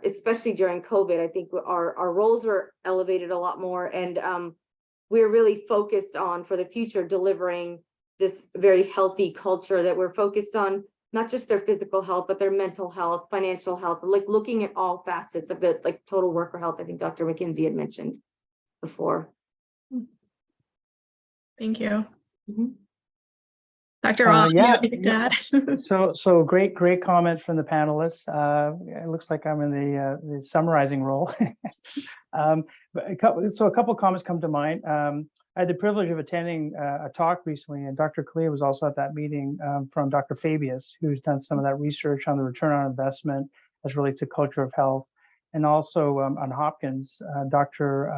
Especially during COVID, I think our roles were elevated a lot more, and we're really focused on, for the future, delivering this very healthy culture that we're focused on, not just their physical health, but their mental health, financial health, like looking at all facets of the total worker health. I think Dr. McKenzie had mentioned before. Thank you. Mm-hmm. Dr. Ross, yeah. So great comment from the panelists. It looks like I'm in the summarizing role. But a couple comments come to mind. I had the privilege of attending a talk recently, and Dr. Kalia was also at that meeting, from Dr. Fabius, who's done some of that research on the return on investment as relates to culture of health, and also on Hopkins, Dr.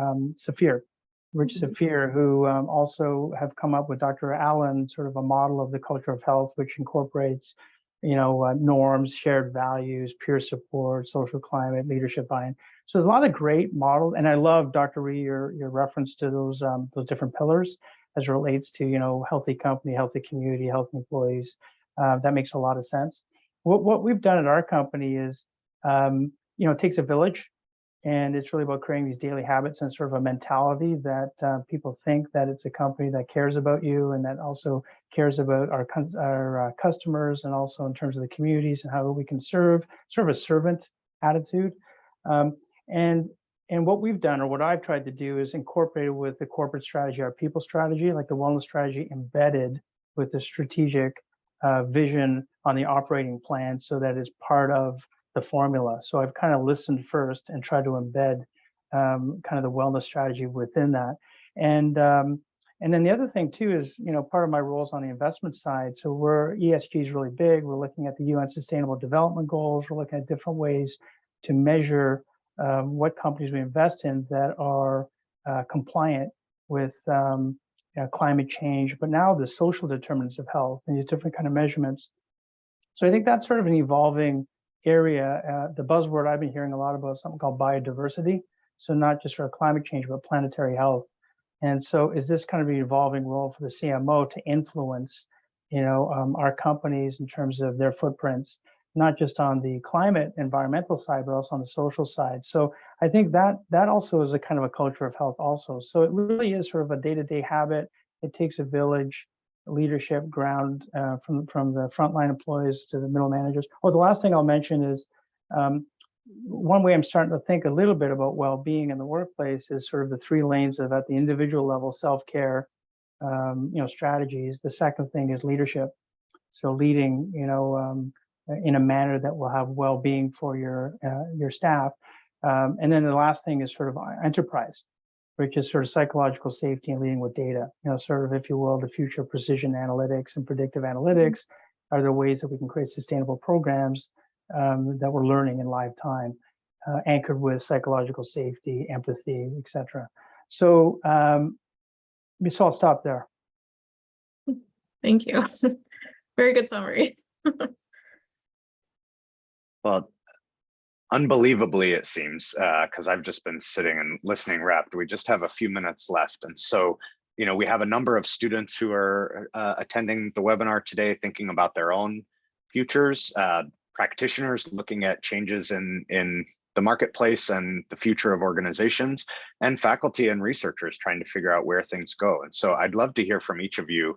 Rich Saphir, who also have come up with Dr. Allen, sort of a model of the culture of health, which incorporates, norms, shared values, peer support, social climate, leadership buy-in. So there's a lot of great models, and I love, Dr. Rhee, your reference to those different pillars as it relates to, healthy company, healthy community, healthy employees. That makes a lot of sense. What we've done at our company is, it takes a village. And it's really about creating these daily habits and sort of a mentality that people think that it's a company that cares about you, and that also cares about our customers, and also in terms of the communities and how we can serve, sort of a servant attitude. And what we've done, or what I've tried to do, is incorporate it with the corporate strategy, our people strategy, like the wellness strategy, embedded with the strategic vision on the operating plan, so that it's part of the formula. So I've kind of listened first and tried to embed kind of the wellness strategy within that. And then the other thing too is, part of my roles on the investment side. So ESG is really big. We're looking at the UN Sustainable Development Goals. We're looking at different ways to measure what companies we invest in that are compliant with climate change, but now the social determinants of health and these different kind of measurements. So I think that's sort of an evolving area. The buzzword I've been hearing a lot about is something called biodiversity. So not just for climate change, but planetary health. And so is this kind of an evolving role for the CMO to influence, our companies in terms of their footprints, not just on the climate environmental side, but also on the social side. So I think that also is a kind of a culture of health also. So it really is sort of a day-to-day habit. It takes a village, leadership ground, from the frontline employees to the middle managers. The last thing I'll mention is one way I'm starting to think a little bit about well-being in the workplace is sort of the 3 lanes of, at the individual level, self-care, strategies. The second thing is leadership. So leading, in a manner that will have well-being for your staff. And then the last thing is sort of enterprise, which is sort of psychological safety and leading with data, sort of, if you will, the future of precision analytics and predictive analytics. Are there ways that we can create sustainable programs that we're learning in live time, anchored with psychological safety, empathy, etc. So I'll stop there. Thank you. Very good summary. Well, unbelievably, it seems, because I've just been sitting and listening rapt. We just have a few minutes left. And so, we have a number of students who are attending the webinar today, thinking about their own futures, practitioners looking at changes in the marketplace and the future of organizations, and faculty and researchers trying to figure out where things go. And so I'd love to hear from each of you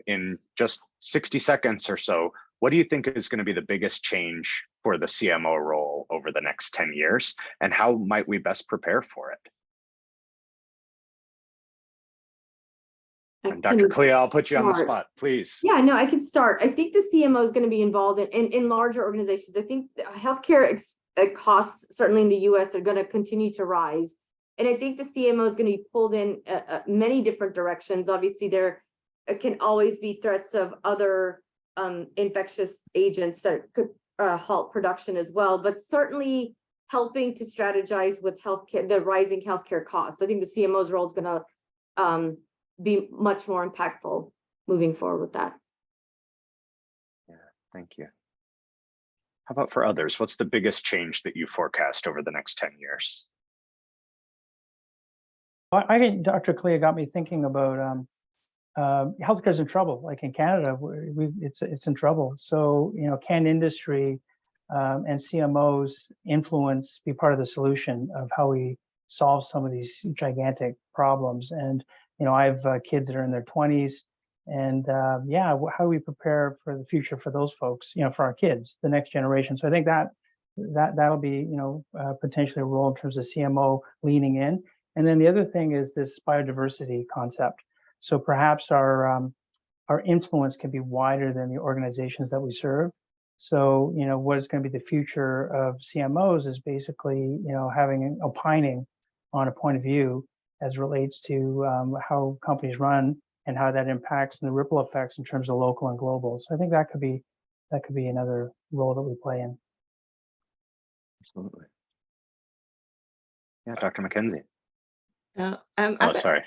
in just 60 seconds or so. What do you think is going to be the biggest change for the CMO role over the next 10 years, and how might we best prepare for it? And Dr. Kalia, I'll put you on the spot, please. Yeah, no, I can start. I think the CMO is going to be involved in larger organizations. I think healthcare costs, certainly in the US, are going to continue to rise. And I think the CMO is going to be pulled in many different directions. Obviously, there can always be threats of other infectious agents that could halt production as well, but certainly helping to strategize with healthcare, the rising healthcare costs. I think the CMO's role is going to be much more impactful moving forward with that. Yeah, thank you. How about for others? What's the biggest change that you forecast over the next 10 years? I think Dr. Kalia got me thinking about healthcare's in trouble. Like in Canada, it's in trouble. So, you know, can industry and CMOs be part of the solution of how we solve some of these gigantic problems? And, you know, I have kids that are in their 20s, and yeah, how do we prepare for the future for those folks, you know, for our kids, the next generation? So I think that'll be, you know, potentially a role in terms of CMO leaning in. And then the other thing is this biodiversity concept. So perhaps our influence can be wider than the organizations that we serve. So, you know, what is going to be the future of CMOs is basically, you know, opining on a point of view as relates to how companies run and how that impacts and the ripple effects in terms of local and global. So I think that could be another role that we play in. Absolutely. Yeah, Dr. McKenzie. Oh, Sorry.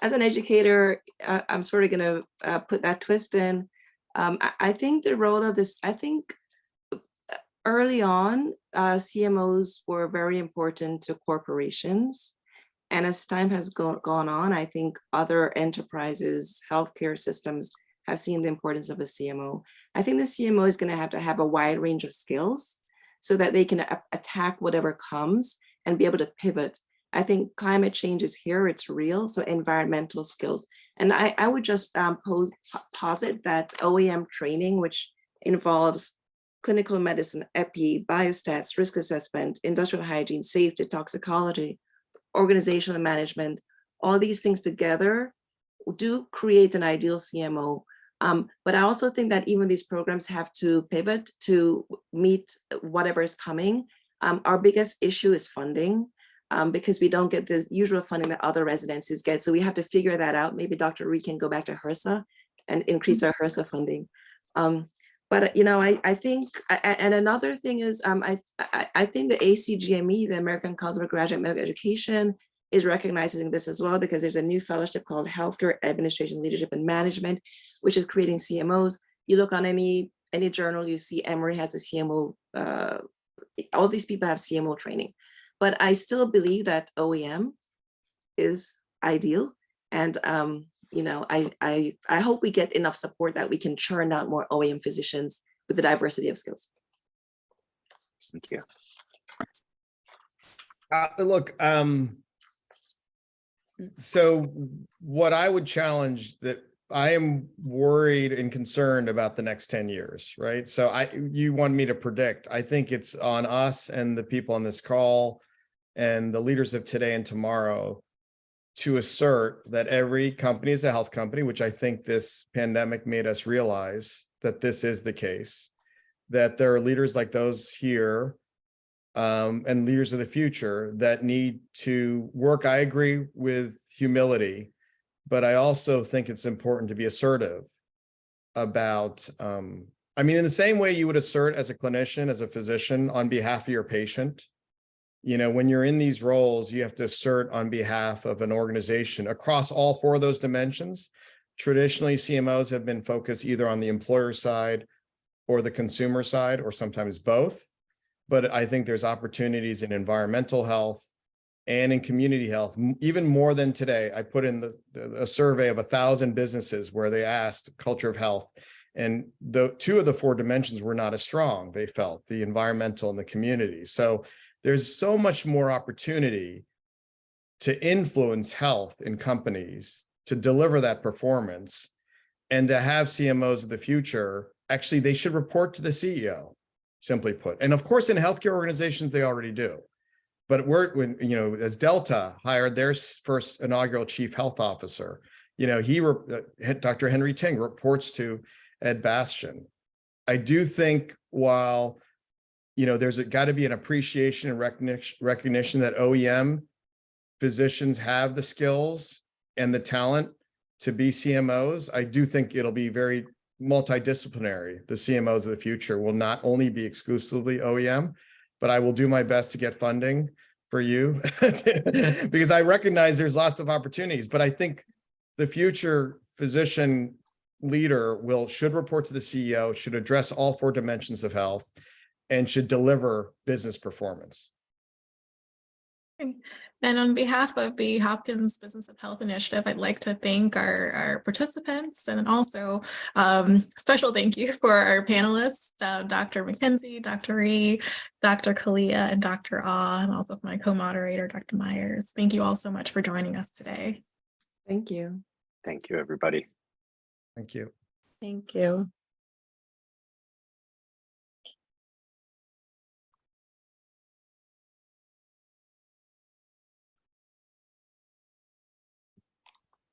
As an educator, I'm sort of going to put that twist in. I think the role of this, I think early on, CMOs were very important to corporations. And as time has gone on, I think other enterprises, healthcare systems have seen the importance of a CMO. I think the CMO is going to have a wide range of skills so that they can attack whatever comes and be able to pivot. I think climate change is here, it's real, so environmental skills. And I would just posit that OEM training, which involves clinical medicine, epi, biostats, risk assessment, industrial hygiene, safety, toxicology, organizational management, all these things together do create an ideal CMO. But I also think that even these programs have to pivot to meet whatever is coming. Our biggest issue is funding. Because we don't get the usual funding that other residencies get. So we have to figure that out. Maybe Dr. Rhee can go back to HRSA and increase our HRSA funding. But, you know, I think, and another thing is, I think the ACGME, the American Council of Graduate Medical Education, is recognizing this as well, because there's a new fellowship called Healthcare Administration, Leadership and Management, which is creating CMOs. You look on any journal, you see Emory has a CMO, all these people have CMO training. But I still believe that OEM is ideal. And, you know, I hope we get enough support that we can churn out more OEM physicians with the diversity of skills. Thank you. Look, so what I would challenge that I am worried and concerned about the next 10 years, right? So you want me to predict. I think it's on us and the people on this call and the leaders of today and tomorrow to assert that every company is a health company, which I think this pandemic made us realize that this is the case, that there are leaders like those here and leaders of the future that need to work. I agree with humility, but I also think it's important to be assertive about, I mean, in the same way you would assert as a clinician, as a physician on behalf of your patient, you know, when you're in these roles, you have to assert on behalf of an organization across all four of those dimensions. Traditionally, CMOs have been focused either on the employer side or the consumer side, or sometimes both. But I think there's opportunities in environmental health and in community health, even more than today. I put in a survey of 1,000 businesses where they asked culture of health, and the two of the four dimensions were not as strong, they felt, the environmental and the community. So there's so much more opportunity to influence health in companies, to deliver that performance, and to have CMOs of the future. Actually, they should report to the CEO, simply put. And of course, in healthcare organizations, they already do. But when, you know, as Delta hired their first inaugural chief health officer, you know, Dr. Henry Ting reports to Ed Bastian. I do think while, you know, there's got to be an appreciation and recognition that OEM physicians have the skills and the talent to be CMOs, I do think it'll be very multidisciplinary. The CMOs of the future will not only be exclusively OEM, but I will do my best to get funding for you because I recognize there's lots of opportunities, but I think the future physician leader should report to the CEO, should address all 4 dimensions of health, and should deliver business performance. And on behalf of the Hopkins Business of Health Initiative, I'd like to thank our participants, and then also special thank you for our panelists, Dr. McKenzie, Dr. Rhee, Dr. Kalia, and Dr. Ah, and also my co-moderator, Dr. Myers. Thank you all so much for joining us today. Thank you. Thank you, everybody. Thank you. Thank you.